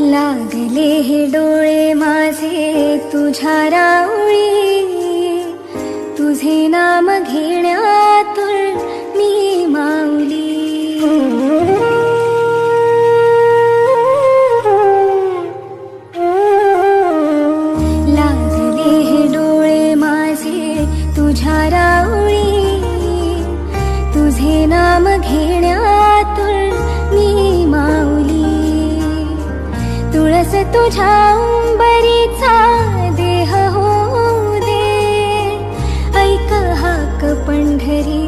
लागले हे डोळे माझे तुझ्या राऊळी, तुझे नाम घेण्यातून मी माऊली. लागले हे डोळे माझे तुझ्या राऊळी, तुझे नाम घेण्यातून मी माऊली. तुळस तुझ्या उंबरीचा देह होऊ दे, ऐक हाक पंढरी